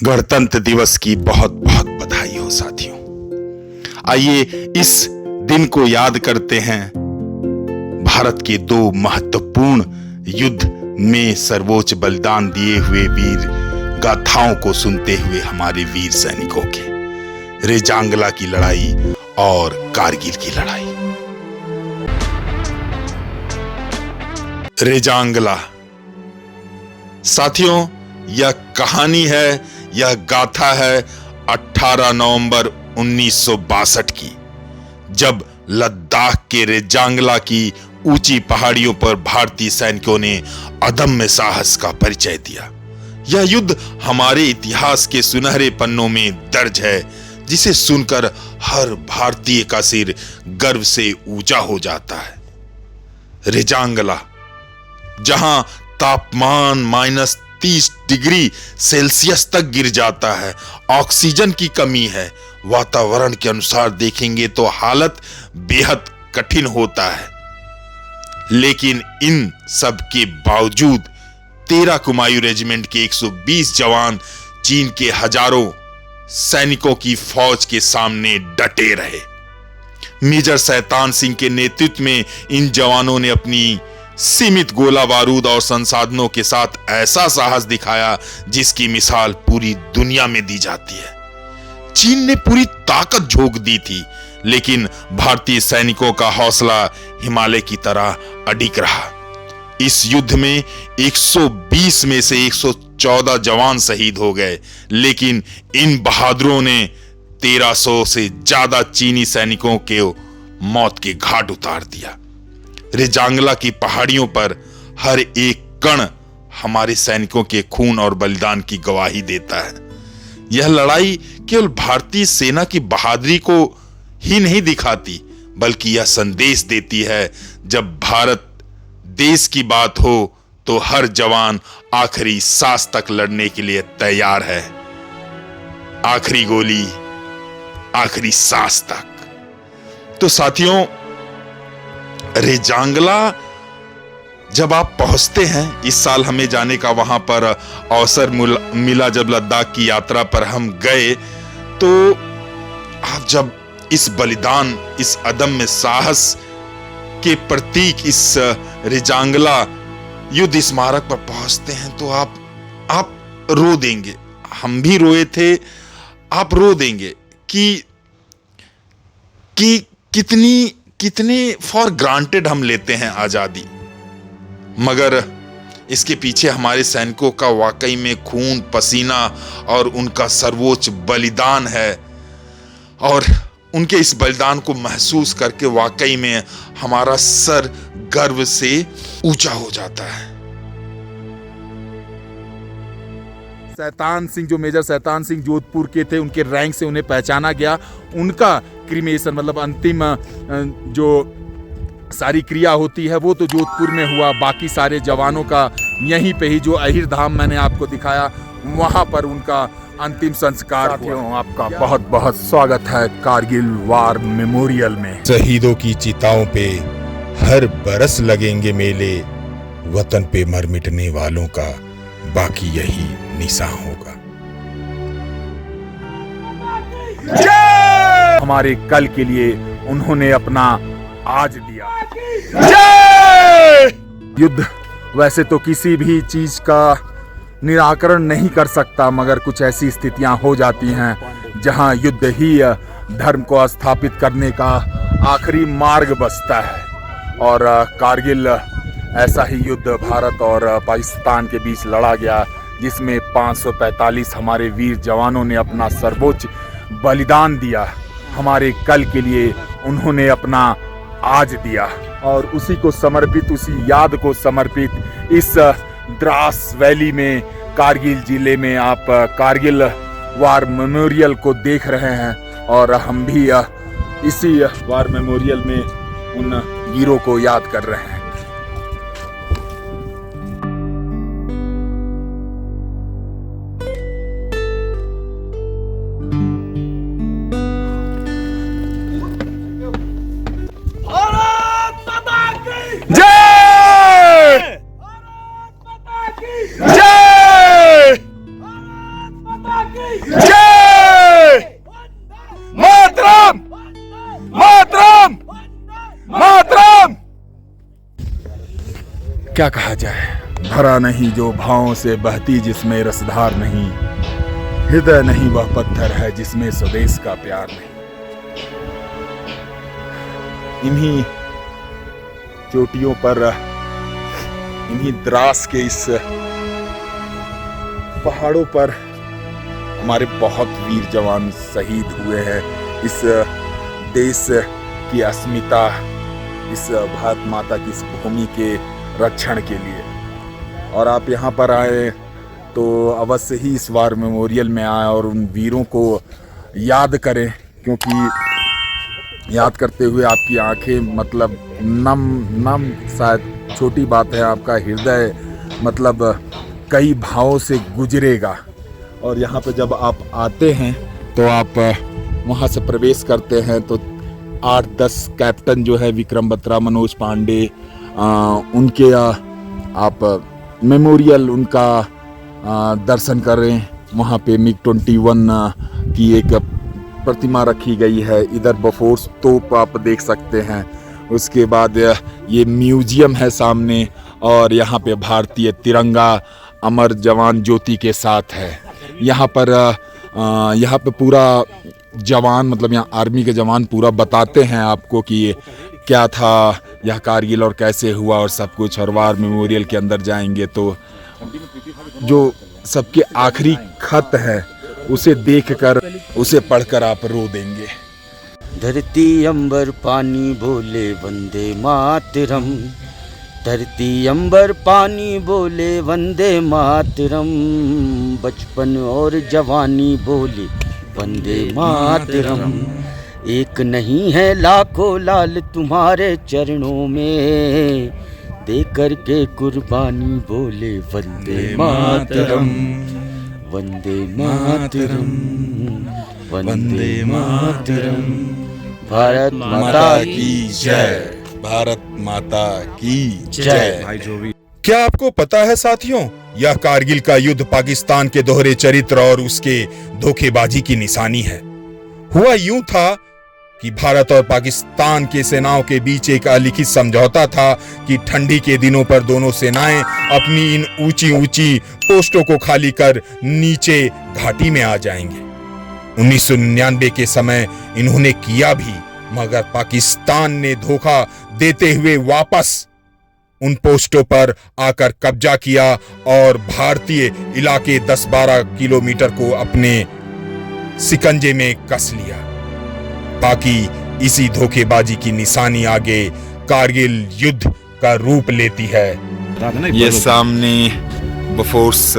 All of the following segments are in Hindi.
गणतंत्र दिवस की बहुत बहुत बधाई हो साथियों। आइए इस दिन को याद करते हैं भारत के दो महत्वपूर्ण युद्ध में सर्वोच्च बलिदान दिए हुए वीर गाथाओं को सुनते हुए हमारे वीर सैनिकों के, रेजांगला की लड़ाई और कारगिल की लड़ाई। रेजांगला साथियों, यह कहानी है, यह गाथा है 18 नवंबर 1962 की, जब लद्दाख के रेजांगला की ऊंची पहाड़ियों पर भारतीय सैनिकों ने अदम्य साहस का परिचय दिया। यह युद्ध हमारे इतिहास के सुनहरे पन्नों में दर्ज है, जिसे सुनकर हर भारतीय का सिर गर्व से ऊंचा हो जाता है। रेजांगला, जहां तापमान -30 डिग्री सेल्सियस तक गिर जाता है, ऑक्सीजन की कमी है, वातावरण के अनुसार देखेंगे तो हालत बेहद कठिन होता है। लेकिन इन सब के बावजूद 13 कुमायूं रेजिमेंट के 120 जवान चीन के हजारों सैनिकों की फौज के सामने डटे रहे। मेजर शैतान सिंह के नेतृत्व में इन जवानों ने अपनी सीमित गोला बारूद और संसाधनों के साथ ऐसा साहस दिखाया जिसकी मिसाल पूरी दुनिया में दी जाती है। चीन ने पूरी ताकत झोंक दी थी, लेकिन भारतीय सैनिकों का हौसला हिमालय की तरह अडिग रहा। इस युद्ध में 120 में से 114 जवान शहीद हो गए, लेकिन इन बहादुरों ने 1300 से ज्यादा चीनी सैनिकों के मौत के घाट उतार दिया। रेजांगला की पहाड़ियों पर हर एक कण हमारे सैनिकों के खून और बलिदान की गवाही देता है। यह लड़ाई केवल भारतीय सेना की बहादुरी को ही नहीं दिखाती, बल्कि यह संदेश देती है, जब भारत देश की बात हो तो हर जवान आखिरी सांस तक लड़ने के लिए तैयार है। आखिरी गोली, आखिरी सांस तक। तो साथियों, रेजांगला जब आप पहुंचते हैं, इस साल हमें जाने का वहां पर अवसर मिला, जब लद्दाख की यात्रा पर हम गए, तो आप जब इस बलिदान, इस अदम्य साहस के प्रतीक इस रेजांगला युद्ध स्मारक पर पहुंचते हैं, तो आप रो देंगे। हम भी रोए थे, आप रो देंगे कि कितने फॉर ग्रांटेड हम लेते हैं आजादी, मगर इसके पीछे हमारे सैनिकों का वाकई में खून, पसीना और उनका सर्वोच्च बलिदान है। और उनके इस बलिदान को महसूस करके वाकई में हमारा सर गर्व से ऊंचा हो जाता है। शैतान सिंह, जो मेजर शैतान सिंह जोधपुर के थे, उनके रैंक से उन्हें पहचाना गया। उनका क्रीमेशन, मतलब अंतिम जो सारी क्रिया होती है, वो तो जोधपुर में हुआ। बाकी सारे जवानों का यहीं पे ही, जो अहिर धाम मैंने आपको दिखाया, वहां पर उनका अंतिम संस्कार हुआ। आपका बहुत बहुत स्वागत है कारगिल वार मेमोरियल में। शहीदों की चिताओं पे हर बरस लगेंगे मेले, वतन पे मर मिटने वालों का बाकी यही निशान होगा। हमारे कल के लिए उन्होंने अपना आज दिया। युद्ध वैसे तो किसी भी चीज का निराकरण नहीं कर सकता, मगर कुछ ऐसी स्थितियां हो जाती हैं जहां युद्ध ही धर्म को स्थापित करने का आखिरी मार्ग बचता है। और कारगिल ऐसा ही युद्ध भारत और पाकिस्तान के बीच लड़ा गया, जिसमें 545 हमारे वीर जवानों ने अपना सर्वोच्च बलिदान दिया। हमारे कल के लिए उन्होंने अपना आज दिया, और उसी को समर्पित, उसी याद को समर्पित इस द्रास वैली में, कारगिल जिले में आप कारगिल वार मेमोरियल को देख रहे हैं। और हम भी इसी वार मेमोरियल में उन वीरों को याद कर रहे हैं। जय! जय मातरम, मातरम, मातरम। क्या कहा जाए, भरा नहीं जो भावों से बहती जिसमें रसधार नहीं, हृदय नहीं वह पत्थर है जिसमें स्वदेश का प्यार नहीं। इन्हीं चोटियों पर, इन्हीं द्रास के इस पहाड़ों पर हमारे बहुत वीर जवान शहीद हुए हैं इस देश की अस्मिता, इस भारत माता की इस भूमि के रक्षण के लिए। और आप यहाँ पर आए तो अवश्य ही इस वार मेमोरियल में आए और उन वीरों को याद करें, क्योंकि याद करते हुए आपकी आंखें मतलब नम शायद छोटी बात है, आपका हृदय मतलब कई भावों से गुजरेगा। और यहाँ पे जब आप आते हैं तो आप वहाँ से प्रवेश करते हैं तो 8-10 कैप्टन जो है, विक्रम बत्रा, मनोज पांडे, उनके आप मेमोरियल उनका दर्शन करें। वहाँ पे MiG-21 की एक प्रतिमा रखी गई है। इधर बोफोर्स तोप आप देख सकते हैं। उसके बाद ये म्यूजियम है सामने, और यहाँ पे भारतीय तिरंगा अमर जवान ज्योति के साथ है। यहाँ पे पूरा जवान मतलब यहाँ आर्मी के जवान पूरा बताते हैं आपको कि क्या था यह कारगिल और कैसे हुआ और सब कुछ। और वार मेमोरियल के अंदर जाएंगे तो जो सबके आखिरी खत है उसे देखकर, उसे पढ़कर आप रो देंगे। धरती अंबर पानी बोले वंदे मातरम, धरती अंबर पानी बोले वंदे मातरम, बचपन और जवानी बोले वंदे मातरम। एक नहीं है लाखों लाल तुम्हारे चरणों में, दे करके कुर्बानी बोले वंदे मातरम, वंदे मातरम, वंदे मातरम। भारत माता की जय, भारत माता की जय। क्या आपको पता है साथियों, यह कारगिल का युद्ध पाकिस्तान के दोहरे चरित्र और उसके धोखेबाजी की निशानी है। हुआ यूं था कि भारत और पाकिस्तान के सेनाओं के बीच एक अलिखित समझौता था कि ठंडी के दिनों पर दोनों सेनाएं अपनी इन ऊंची ऊंची पोस्टों को खाली कर नीचे घाटी में आ जाएंगे। 1999 के समय इन्होंने किया भी, मगर पाकिस्तान ने धोखा देते हुए वापस उन पोस्टों पर आकर कब्जा किया और भारतीय इलाके 10-12 किलोमीटर को अपने सिकंजे में कस लिया। ताकि इसी धोखेबाजी की निशानी आगे कारगिल युद्ध का रूप लेती है। ये सामने बोफोर्स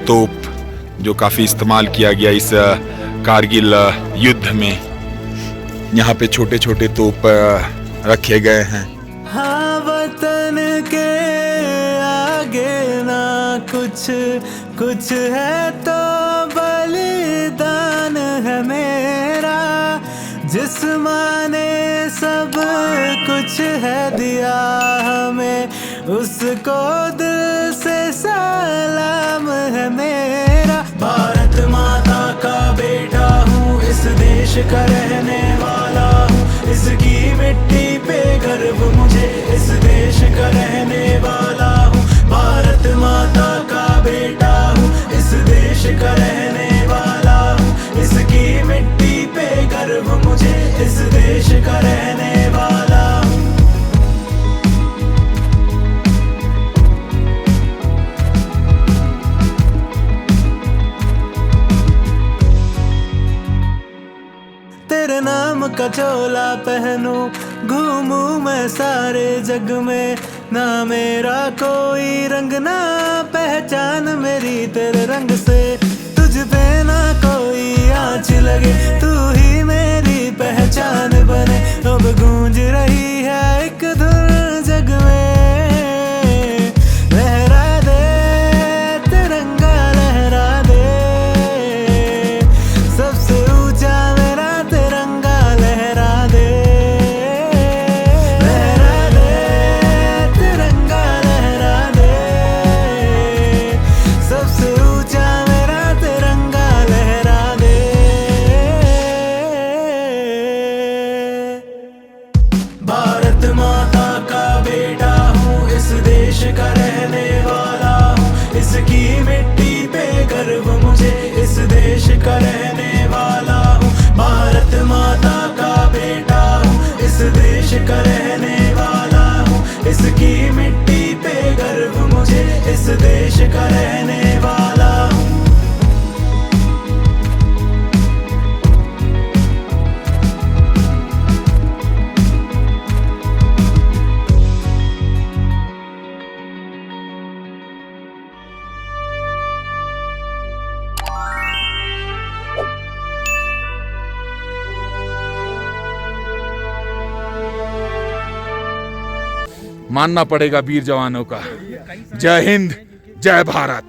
तोप जो काफी इस्तेमाल किया गया इस कारगिल युद्ध में, यहाँ पे छोटे छोटे तोप रखे गए हैं। हाँ, वतन के आगे ना कुछ है तो बलिदान है मेरा, जिस माँ ने सब कुछ है दिया हमें, उसको दिल से सलाम है मेरा। भारत माता का बेटा हूँ, इस देश का रहने वाला हूँ, इसकी मिट्टी पे गर्व मुझे, इस देश का रहने वाला हूँ। भारत माता का बेटा हूँ, इस देश का रहने वाला हूँ, इसकी मिट्टी पे गर्व मुझे, इस देश का रहने वाला हूँ। तेरे नाम का चोला पहनूं, घूमूं मैं सारे जग में, ना मेरा कोई रंग ना पहचान मेरी तेरे रंग से, तुझ पे ना कोई आँच लगे, तू ही मेरी पहचान बने। अब गूंज रही है एक धुन जग में, लहरा दे तिरंगा, लहरा दे सबसे ऊंचा मेरा तिरंगा, लहरा दे, लहरा दे तिरंगा, लहरा दे सबसे ऊंचा मेरा देश का रहने वाला हूँ। मानना पड़ेगा वीर जवानों का। जय हिंद, जय भारत।